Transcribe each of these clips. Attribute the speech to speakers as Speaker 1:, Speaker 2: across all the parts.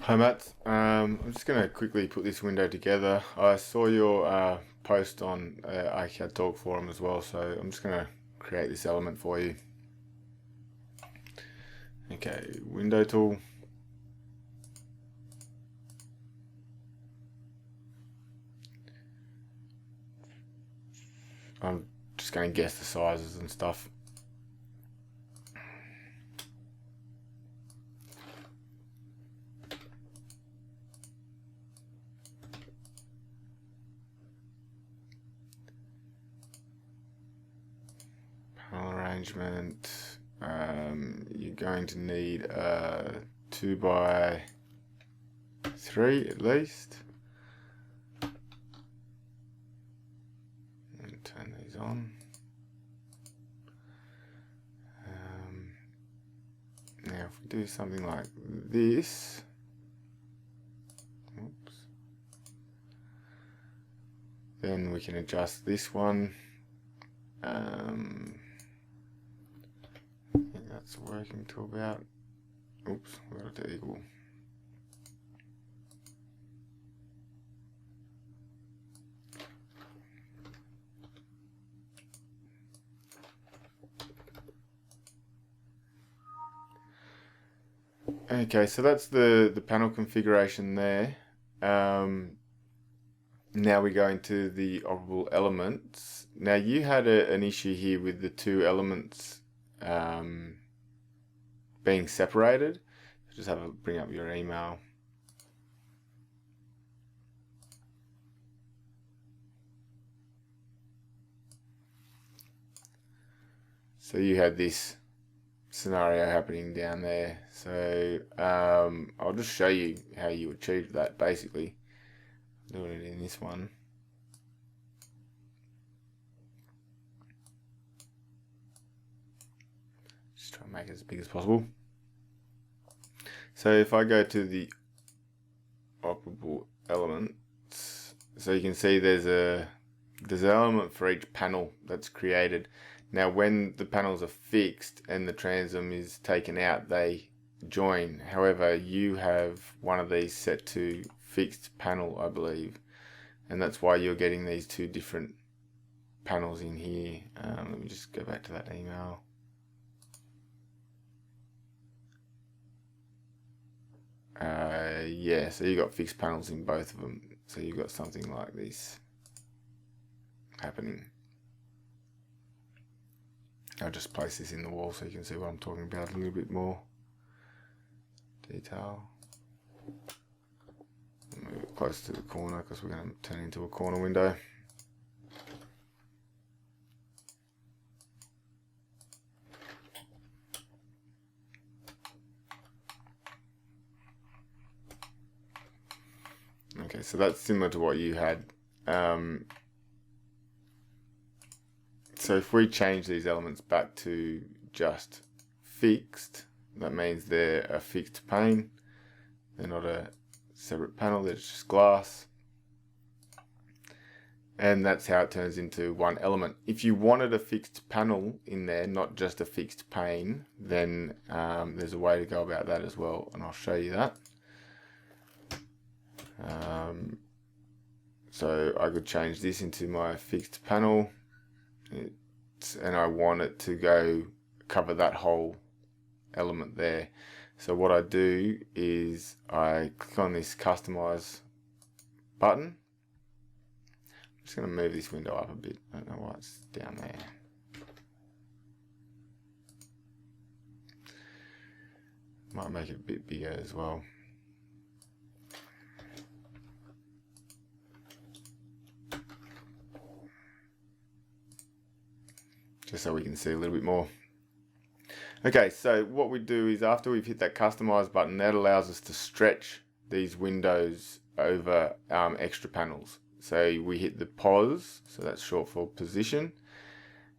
Speaker 1: Hi Matt, I'm just going to quickly put this window together. I saw your post on iCAD Talk forum as well, so I'm just going to create this element for you. Okay, window tool. I'm just going to guess the sizes and stuff. Panel arrangement. You're going to need a 2x3 at least. And turn these on. Now if we do something like this, oops, then we can adjust this one. I think that's working to about, oops, we got it to equal. Okay, so that's the panel configuration there. Now we go into the Audible Elements. Now you had an issue here with the two elements being separated. Just have a bring up your email. So you had this scenario happening down there. So I'll just show you how you achieved that basically. Doing it in this one. Just try and make it as big as possible. So if I go to the Audible Elements, so you can see there's an element for each panel that's created. Now when the panels are fixed and the transom is taken out, they join. However, you have one of these set to fixed panel, I believe, and that's why you're getting these two different panels in here. Let me just go back to that email. Yeah, so you got fixed panels in both of them, so you've got something like this happening. I'll just place this in the wall so you can see what I'm talking about a little bit more detail. Move it close to the corner because we're going to turn it into a corner window. Okay, so that's similar to what you had. So if we change these elements back to just fixed, that means they're a fixed pane. They're not a separate panel, they're just glass. And that's how it turns into one element. If you wanted a fixed panel in there, not just a fixed pane, then there's a way to go about that as well, and I'll show you that. So I could change this into my fixed panel, and I want it to go cover that whole element there. So what I do is I click on this customize button. I'm just going to move this window up a bit. I don't know why it's down there. Might make it a bit bigger as well. Just so we can see a little bit more. Okay, so what we do is after we've hit that customize button, that allows us to stretch these windows over extra panels. So we hit the pause, so that's short for position,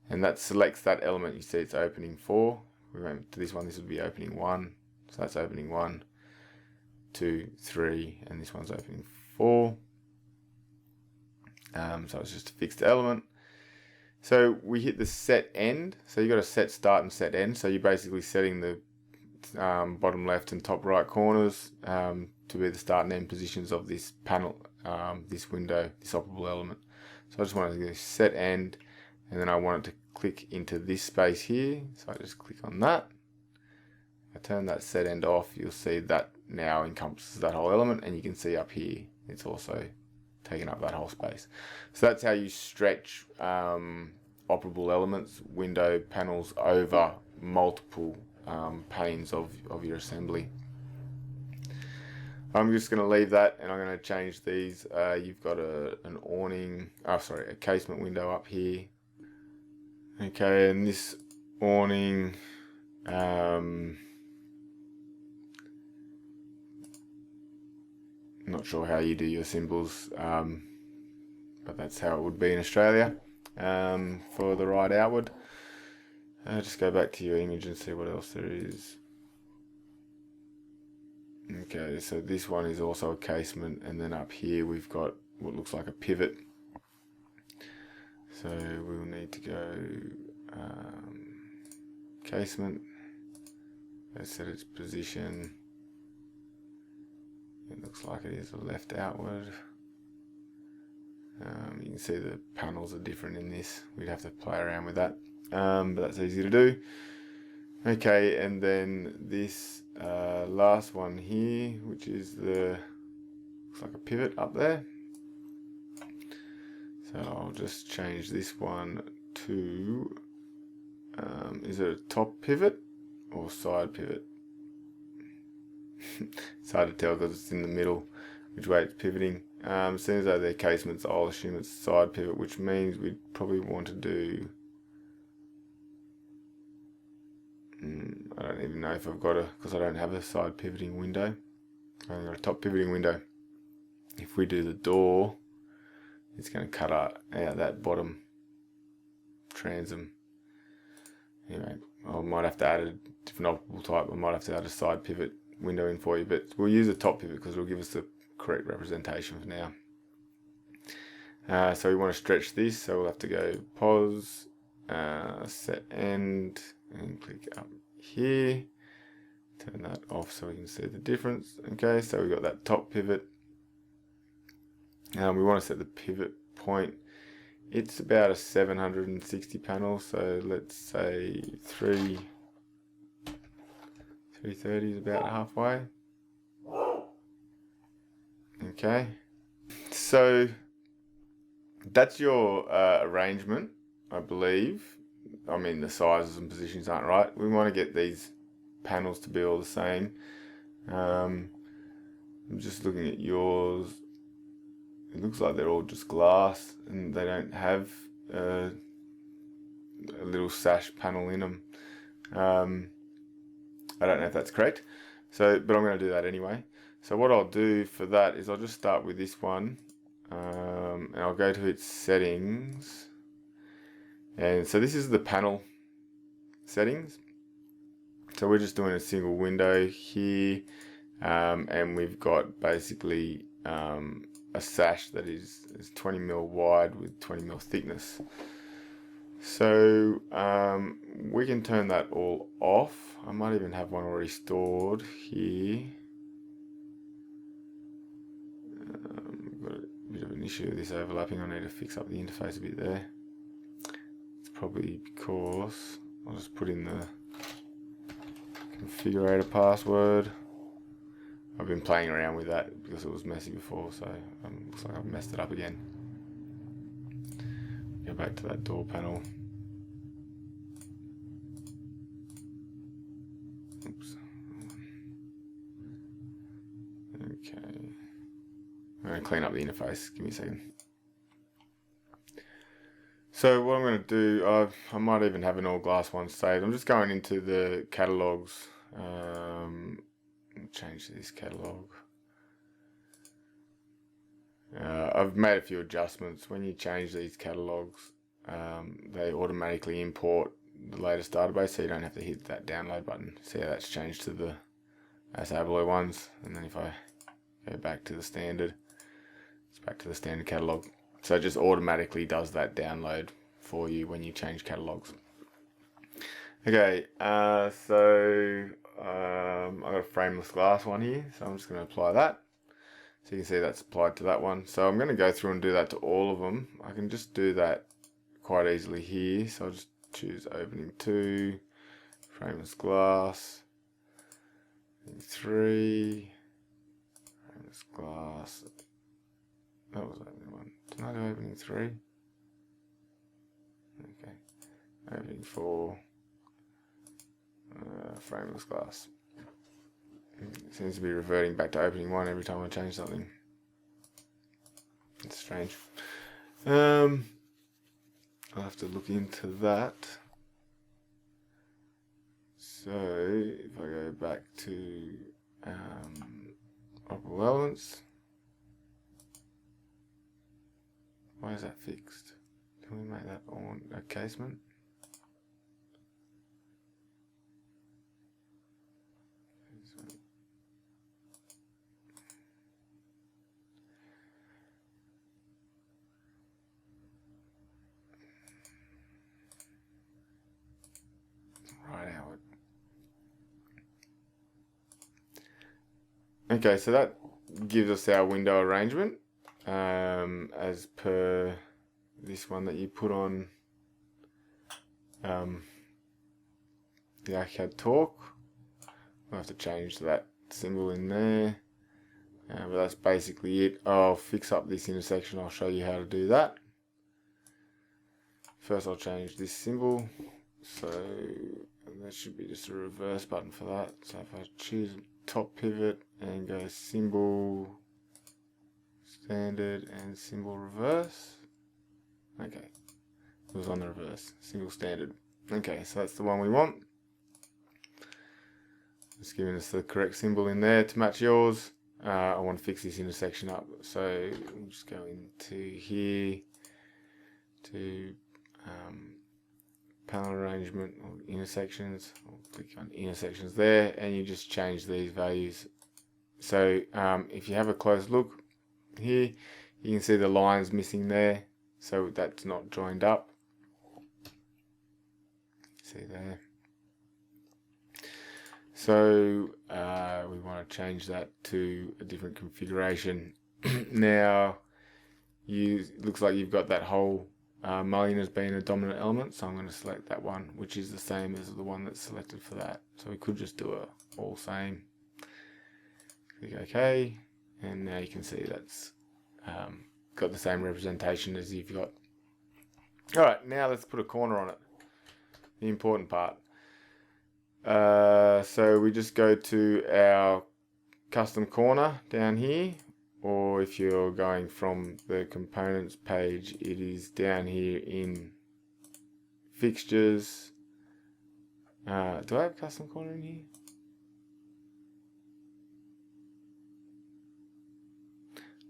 Speaker 1: and that selects that element. You see it's opening 4. We went to this one, this would be opening 1. So that's opening 1, 2, 3, and this one's opening 4. So it's just a fixed element. So we hit the set end. So you got a set start and set end. So you're basically setting the bottom left and top right corners to be the start and end positions of this panel, this window, this operable element. So I just want to go set end, and then I want it to click into this space here. So I just click on that. I turn that set end off. You'll see that now encompasses that whole element, and you can see up here it's also taking up that whole space. So that's how you stretch operable elements, window panels, over multiple panes of your assembly. I'm just going to leave that, and I'm going to change these. You've got an awning, a casement window up here. Okay, and this awning, not sure how you do your symbols, but that's how it would be in Australia for the right outward. Just go back to your image and see what else there is. Okay, so this one is also a casement, and then up here we've got what looks like a pivot. So we'll need to go casement. Let's set its position. It looks like it is a left outward. You can see the panels are different in this. We'd have to play around with that, but that's easy to do. Okay, and then this last one here, which is looks like a pivot up there. So I'll just change this one to, is it a top pivot or side pivot? It's hard to tell because it's in the middle which way it's pivoting. As soon as they're casements, I'll assume it's side pivot, which means we'd probably want to do, I don't even know if I've got because I don't have a side pivoting window. I've only got a top pivoting window. If we do the door, it's going to cut out that bottom transom. Anyway, I might have to add a different operable type. I might have to add a side pivot window in for you, but we'll use a top pivot because it'll give us the correct representation for now. So we want to stretch this, so we'll have to go pause, set end, and click up here. Turn that off so we can see the difference. Okay, so we've got that top pivot. We want to set the pivot point. It's about a 760 panel, so let's say 330 is about halfway. Okay, so that's your arrangement, I believe. I mean, the sizes and positions aren't right. We want to get these panels to be all the same. I'm just looking at yours. It looks like they're all just glass and they don't have a little sash panel in them. I don't know if that's correct, but I'm going to do that anyway. So what I'll do for that is I'll just start with this one, and I'll go to its settings. And so this is the panel settings. So we're just doing a single window here, and we've got basically a sash that is 20mm wide with 20mm thickness. So we can turn that all off. I might even have one already stored here. We've got a bit of an issue with this overlapping. I need to fix up the interface a bit there. It's probably because I'll just put in the configurator password. I've been playing around with that because it was messy before, so looks like I've messed it up again. Go back to that door panel. Oops. Okay. I'm going to clean up the interface. Give me a second. So what I'm going to do, I might even have an all glass one saved. I'm just going into the catalogs. Change this catalog. I've made a few adjustments. When you change these catalogs, they automatically import the latest database, so you don't have to hit that download button. See how that's changed to the Audible ones, and then if I go back to the standard, it's back to the standard catalog. So it just automatically does that download for you when you change catalogs. Okay, so I've got a frameless glass one here, so I'm just going to apply that. So you can see that's applied to that one. So I'm going to go through and do that to all of them. I can just do that quite easily here. So I'll just choose opening 2, frameless glass, 3, frameless glass. That was opening 1. Didn't I do opening 3? Okay. Opening 4. Frameless glass. It seems to be reverting back to opening 1 every time I change something. It's strange. I'll have to look into that. So if I go back to Audible Elements, why is that fixed? Can we make that on a casement? Okay, so that gives us our window arrangement as per this one that you put on the iCAD Talk. I'll have to change that symbol in there, but that's basically it. I'll fix up this intersection. I'll show you how to do that. First I'll change this symbol, so that should be just a reverse button for that. So if I choose top pivot and go symbol standard and symbol reverse, okay, it was on the reverse, symbol standard. Okay, so that's the one we want. It's giving us the correct symbol in there to match yours. I want to fix this intersection up, so we'll just go into here to panel arrangement or intersections. I'll click on intersections there, and you just change these values. So if you have a close look here, you can see the lines missing there, so that's not joined up. See there. So we want to change that to a different configuration. Now, it looks like you've got that whole mullion as being a dominant element, so I'm going to select that one, which is the same as the one that's selected for that. So we could just do a all same. Click OK, and now you can see that's got the same representation as you've got. Alright, now let's put a corner on it, the important part. So we just go to our custom corner down here, or if you're going from the components page, it is down here in fixtures. Do I have custom corner in here?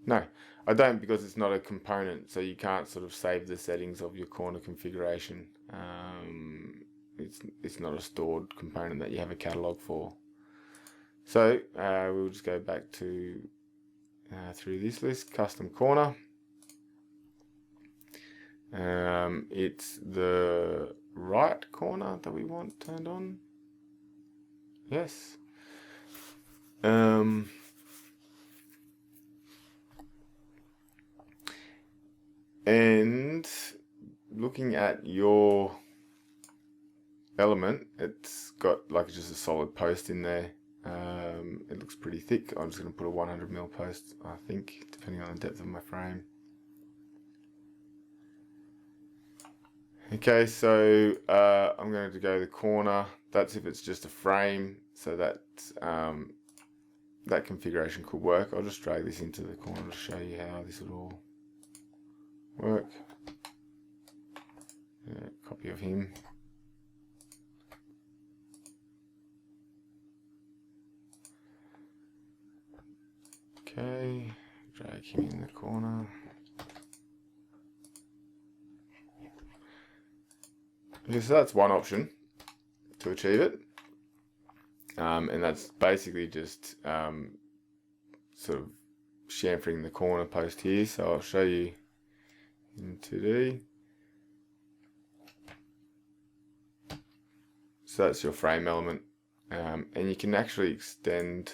Speaker 1: No, I don't, because it's not a component, so you can't sort of save the settings of your corner configuration. It's not a stored component that you have a catalog for. So we'll just go back to through this list, custom corner. It's the right corner that we want turned on. Yes. And looking at your element, it's got like just a solid post in there. It looks pretty thick. I'm just going to put a 100mm post, I think, depending on the depth of my frame. Okay, so I'm going to go to the corner. That's if it's just a frame, so that that configuration could work. I'll just drag this into the corner to show you how this would all work. Copy of him. Okay, drag him in the corner. Okay, so that's one option to achieve it. And that's basically just sort of chamfering the corner post here. So I'll show you in 2D. So that's your frame element. and you can actually extend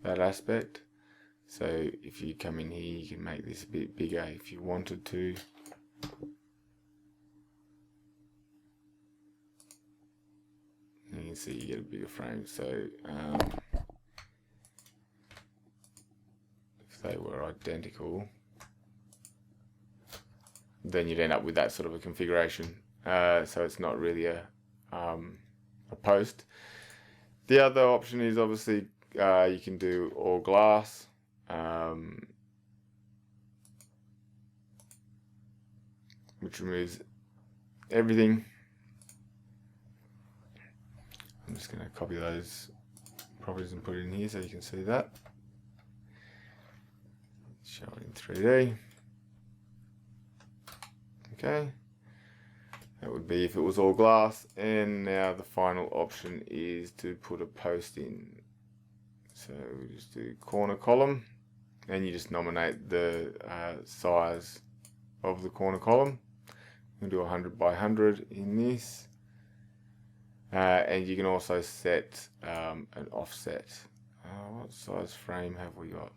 Speaker 1: that aspect. So if you come in here, you can make this a bit bigger if you wanted to. And you can see you get a bigger frame. So if they were identical, then you'd end up with that sort of a configuration. So it's not really a post. The other option is obviously you can do all glass, which removes everything. I'm just going to copy those properties and put it in here so you can see that. Show it in 3D. Okay, that would be if it was all glass. And now the final option is to put a post in. So we just do corner column, and you just nominate the size of the corner column. We'll do 100 by 100 in this, and you can also set an offset. What size frame have we got?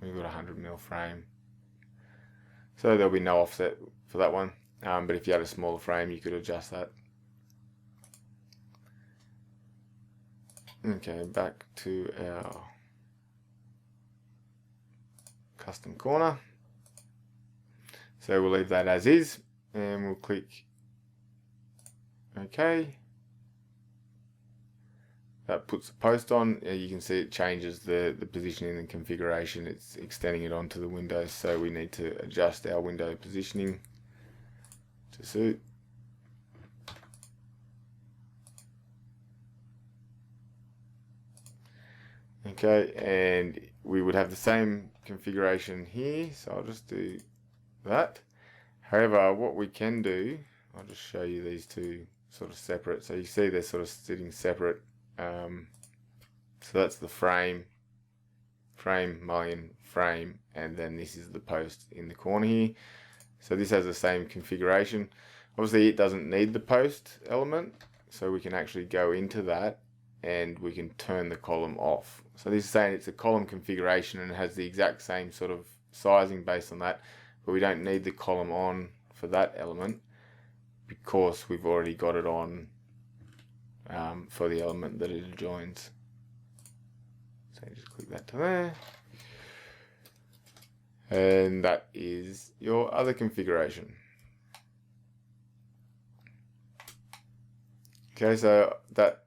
Speaker 1: We've got a 100mm frame, so there'll be no offset for that one, but if you had a smaller frame you could adjust that. Okay, back to our custom corner. So we'll leave that as is, and we'll click OK. That puts the post on. You can see it changes the positioning and configuration. It's extending it onto the window, so we need to adjust our window positioning to suit. Okay, and we would have the same configuration here, so I'll just do that. However, what we can do, I'll just show you these two sort of separate. So you see they're sort of sitting separate. So that's the frame, mullion, frame, and then this is the post in the corner here. So this has the same configuration. Obviously it doesn't need the post element, so we can actually go into that and we can turn the column off. So this is saying it's a column configuration and it has the exact same sort of sizing based on that, but we don't need the column on for that element because we've already got it on for the element that it adjoins. So you just click that to there, and that is your other configuration. Okay, so that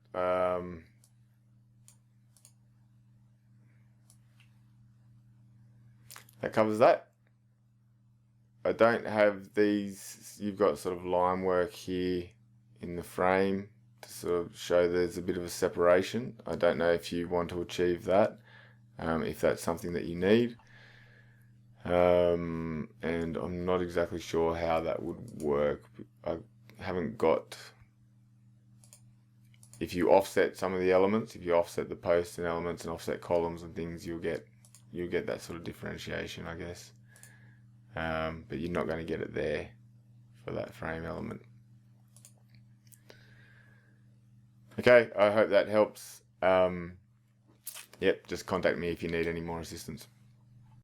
Speaker 1: that covers that. I don't have these. You've got sort of line work here in the frame to sort of show there's a bit of a separation. I don't know if you want to achieve that, if that's something that you need, and I'm not exactly sure how that would work. I haven't got. If you offset some of the elements, if you offset the posts and elements and offset columns and things, you'll get that sort of differentiation, I guess. But you're not going to get it there for that frame element. Okay, I hope that helps. Yep, just contact me if you need any more assistance.